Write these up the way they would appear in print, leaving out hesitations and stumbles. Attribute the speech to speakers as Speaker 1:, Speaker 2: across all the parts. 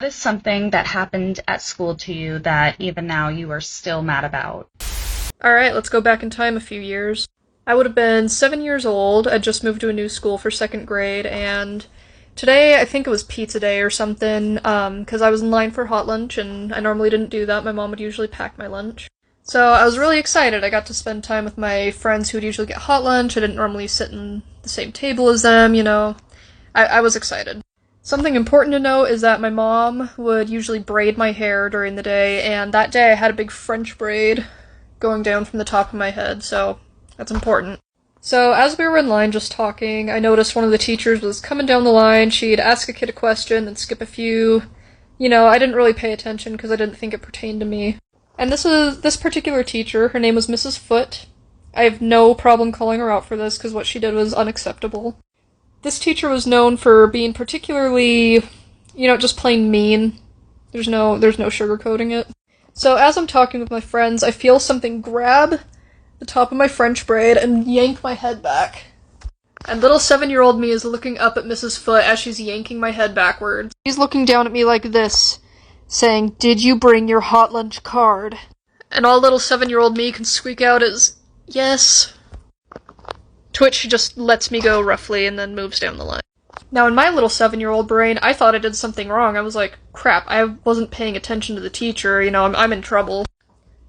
Speaker 1: What is something that happened at school to you that even now you are still mad about?
Speaker 2: Alright, let's go back in time a few years. I would have been 7 years old. I'd just moved to a new school for second grade, and today I think it was pizza day or something, because I was in line for hot lunch, and I normally didn't do that. My mom would usually pack my lunch. So I was really excited. I got to spend time with my friends who would usually get hot lunch. I didn't normally sit in the same table as them. I was excited. Something important to note is that my mom would usually braid my hair during the day, and that day I had a big French braid going down from the top of my head, so that's important. So as we were in line just talking, I noticed one of the teachers was coming down the line. She'd ask a kid a question, then skip a few. I didn't really pay attention because I didn't think it pertained to me. And this particular teacher. Her name was Mrs. Foote. I have no problem calling her out for this because what she did was unacceptable. This teacher was known for being particularly, just plain mean. There's no sugarcoating it. So as I'm talking with my friends, I feel something grab the top of my French braid and yank my head back. And little 7-year-old me is looking up at Mrs. Foote as she's yanking my head backwards. She's looking down at me like this, saying, "Did you bring your hot lunch card?" And all little 7-year-old me can squeak out is, "Yes." To which she just lets me go roughly and then moves down the line. Now, in my little 7-year-old brain, I thought I did something wrong. I was like, crap, I wasn't paying attention to the teacher, I'm in trouble.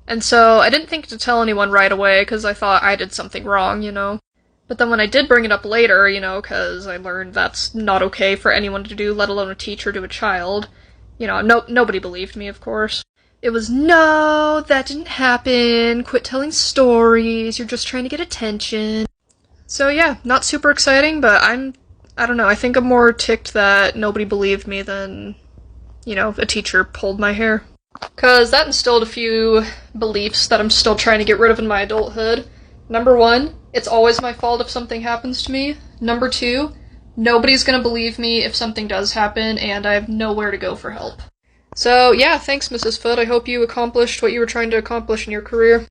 Speaker 2: And so I didn't think to tell anyone right away, because I thought I did something wrong. But then when I did bring it up later, because I learned that's not okay for anyone to do, let alone a teacher to a child, nobody believed me, of course. It was, "No, that didn't happen, quit telling stories, you're just trying to get attention." So yeah, not super exciting, but I don't know, I think I'm more ticked that nobody believed me than, a teacher pulled my hair. Cause that instilled a few beliefs that I'm still trying to get rid of in my adulthood. Number one, it's always my fault if something happens to me. Number two, nobody's gonna believe me if something does happen, and I have nowhere to go for help. So yeah, thanks Mrs. Foote, I hope you accomplished what you were trying to accomplish in your career.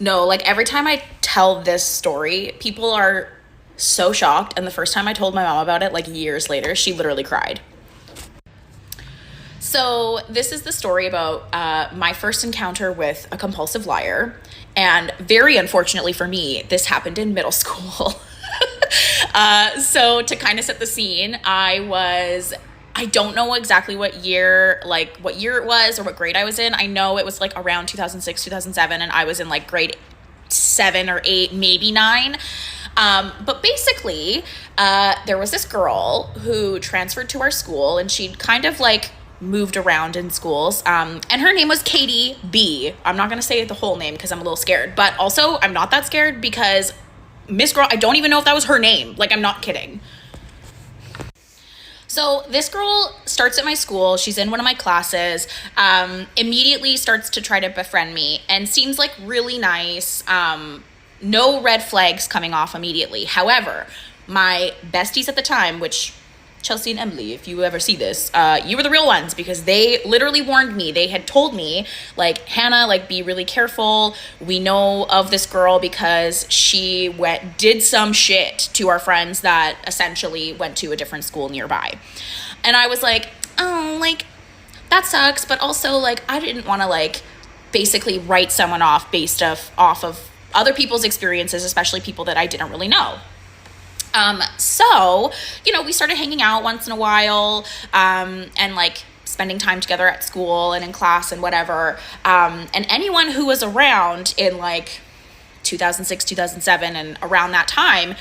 Speaker 3: No, like every time I tell this story, people are so shocked. And the first time I told my mom about it, like years later, she literally cried. So this is the story about my first encounter with a compulsive liar. And very unfortunately for me, this happened in middle school. So to kind of set the scene, I don't know exactly what year it was or what grade I was in. I know it was like around 2006, 2007, and I was in like grade 7 or 8, maybe 9. But basically, there was this girl who transferred to our school, and she'd kind of like moved around in schools. And her name was Katie B. I'm not going to say the whole name because I'm a little scared, but also I'm not that scared because Miss Girl, I don't even know if that was her name. Like, I'm not kidding. So this girl starts at my school. She's in one of my classes, immediately starts to try to befriend me and seems like really nice. No red flags coming off immediately. However, my besties at the time, which Chelsea and Emily, if you ever see this, you were the real ones because they literally warned me. They had told me, like, "Hannah, like, be really careful. We know of this girl because she did some shit to our friends that essentially went to a different school nearby." And I was like, oh, like, that sucks. But also, like, I didn't want to, like, basically write someone off based off of other people's experiences, especially people that I didn't really know. So, we started hanging out once in a while, and like spending time together at school and in class and whatever. And anyone who was around in like 2006, 2007 and around that time,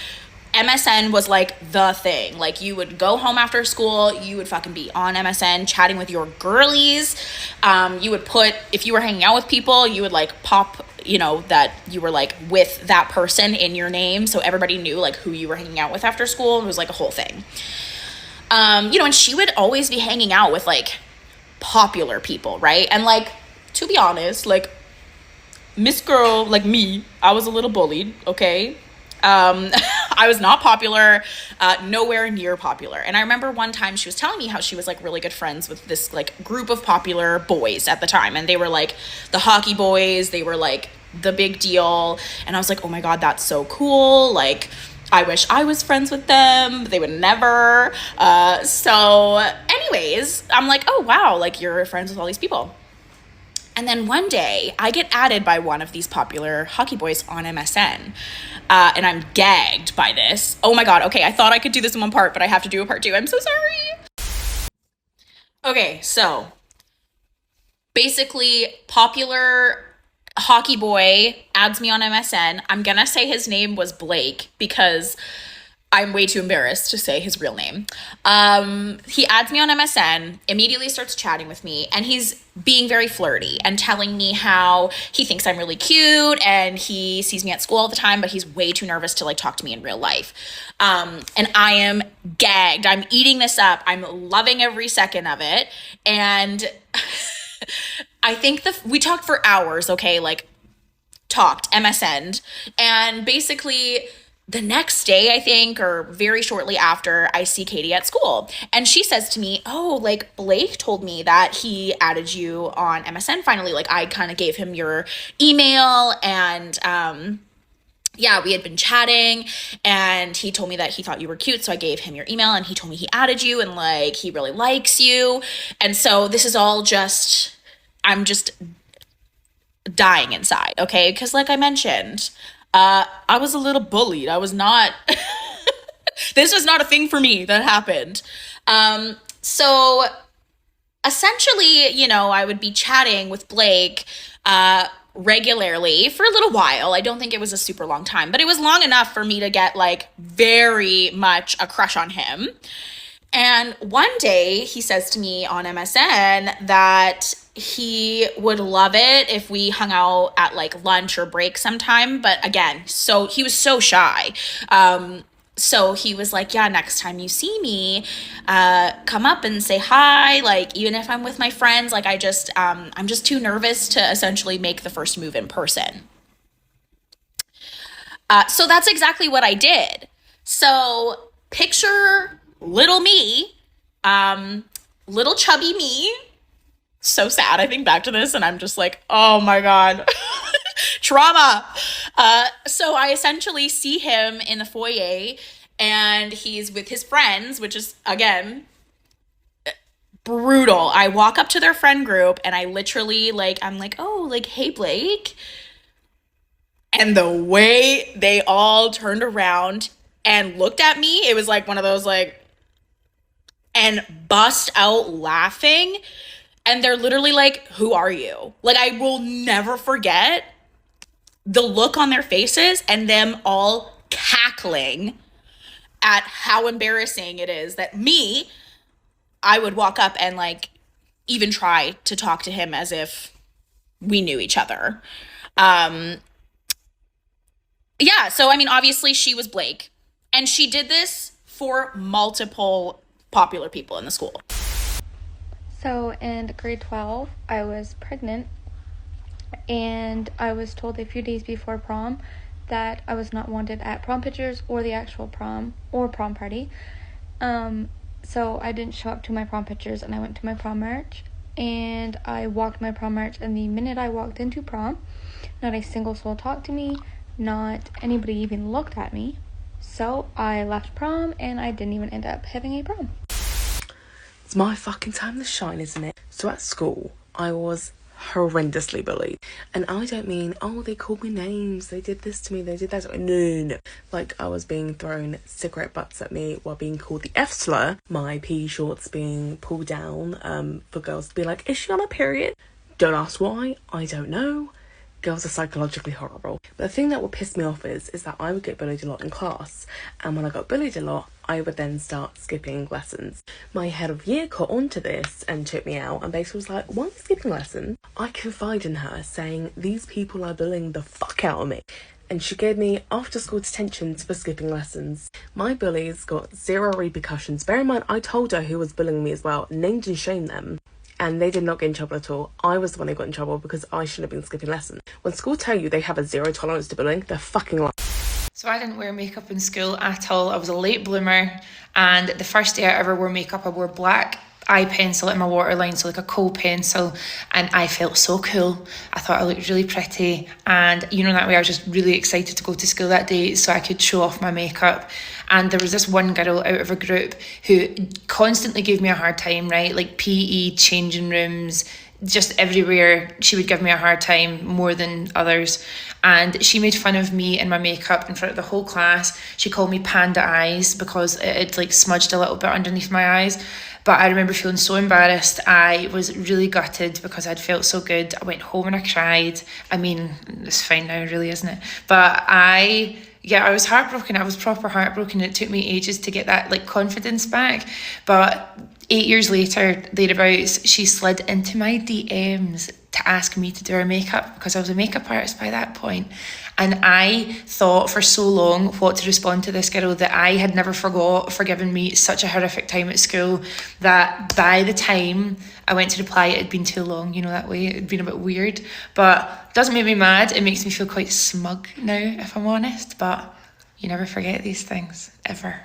Speaker 3: MSN was like the thing. Like, you would go home after school, you would fucking be on MSN chatting with your girlies. You would if you were hanging out with people, you would like pop, that you were like with that person in your name. So everybody knew like who you were hanging out with after school. It was like a whole thing. And she would always be hanging out with like popular people, right? And like, to be honest, like Miss Girl, like me, I was a little bullied, okay? I was not popular, nowhere near popular. And I remember one time she was telling me how she was like really good friends with this like group of popular boys at the time. And they were like the hockey boys. They were like the big deal. And I was like, oh my God, that's so cool. Like, I wish I was friends with them. They would never. So anyways, I'm like, oh, wow, like you're friends with all these people. And then one day I get added by one of these popular hockey boys on MSN. And I'm gagged by this. Oh my God. Okay. I thought I could do this in one part, but I have to do a part two. I'm so sorry. Okay. So basically, popular hockey boy adds me on MSN. I'm going to say his name was Blake because I'm way too embarrassed to say his real name. He adds me on MSN, immediately starts chatting with me, and he's being very flirty and telling me how he thinks I'm really cute and he sees me at school all the time, but he's way too nervous to like talk to me in real life. And I am gagged. I'm eating this up. I'm loving every second of it. And I think we talked for hours, okay? Like talked, MSN'd, and basically the next day, I think, or very shortly after, I see Katie at school. And she says to me, oh, like, Blake told me that he added you on MSN finally. Like, I kind of gave him your email and, yeah, we had been chatting and he told me that he thought you were cute. So I gave him your email and he told me he added you and, like, he really likes you. And so this is all just, I'm just dying inside, okay? Because like I mentioned, I was a little bullied. I was not, this was not a thing for me that happened. So essentially, you know, I would be chatting with Blake, regularly for a little while. I don't think it was a super long time, but it was long enough for me to get like very much a crush on him. And one day he says to me on MSN that he would love it if we hung out at like lunch or break sometime. But again, so he was so shy. So he was like, yeah, next time you see me, come up and say hi. Like, even if I'm with my friends, like I'm just too nervous to essentially make the first move in person. So that's exactly what I did. So picture little me, little chubby me. So sad. I think back to this and I'm just like, oh my God, trauma. So I essentially see him in the foyer and he's with his friends, which is, again, brutal. I walk up to their friend group and I literally I'm like, oh, like, hey, Blake. And the way they all turned around and looked at me, it was like one of those and bust out laughing. And they're literally like, who are you? Like, I will never forget the look on their faces and them all cackling at how embarrassing it is that I would walk up and even try to talk to him as if we knew each other. Yeah, so I mean, obviously she was Blake, and she did this for multiple popular people in the school.
Speaker 4: So in grade 12, I was pregnant, and I was told a few days before prom that I was not wanted at prom pictures or the actual prom or prom party. So I didn't show up to my prom pictures, and I went to my prom march, and I walked my prom march, and the minute I walked into prom, not a single soul talked to me, not anybody even looked at me. So I left prom, and I didn't even end up having a prom.
Speaker 5: It's my fucking time to shine, isn't it? So at school, I was horrendously bullied. And I don't mean, oh, they called me names, they did this to me, they did that to me. No. Like, I was being thrown cigarette butts at me while being called the F slur, my PE shorts being pulled down, for girls to be like, is she on a period? Don't ask why, I don't know. Girls are psychologically horrible. But the thing that would piss me off is that I would get bullied a lot in class. And when I got bullied a lot, I would then start skipping lessons. My head of year caught on to this and took me out and basically was like, why are you skipping lessons? I confided in her saying, these people are bullying the fuck out of me. And she gave me after school detentions for skipping lessons. My bullies got zero repercussions. Bear in mind, I told her who was bullying me as well, named and shamed them. And they did not get in trouble at all. I was the one who got in trouble because I shouldn't have been skipping lessons. When school tell you they have a zero tolerance to bullying, they're fucking lying.
Speaker 6: So I didn't wear makeup in school at all. I was a late bloomer, and the first day I ever wore makeup, I wore black eye pencil in my waterline, so like a kohl pencil, and I felt so cool. I thought I looked really pretty, and you know, that way I was just really excited to go to school that day so I could show off my makeup. And there was this one girl out of a group who constantly gave me a hard time, right? Like PE, changing rooms, just everywhere she would give me a hard time more than others. And she made fun of me and my makeup in front of the whole class. She called me panda eyes because it like smudged a little bit underneath my eyes. But I remember feeling so embarrassed. I was really gutted because I'd felt so good. I went home and I cried. I mean, it's fine now, really, isn't it? But I was heartbroken. I was proper heartbroken. It took me ages to get that like confidence back. But 8 years later, thereabouts, she slid into my DMs to ask me to do her makeup because I was a makeup artist by that point. And I thought for so long what to respond to this girl, that I had never forgiven me such a horrific time at school, that by the time I went to reply, it had been too long, you know, that way. It had been a bit weird. But it doesn't make me mad. It makes me feel quite smug now, if I'm honest. But you never forget these things, ever.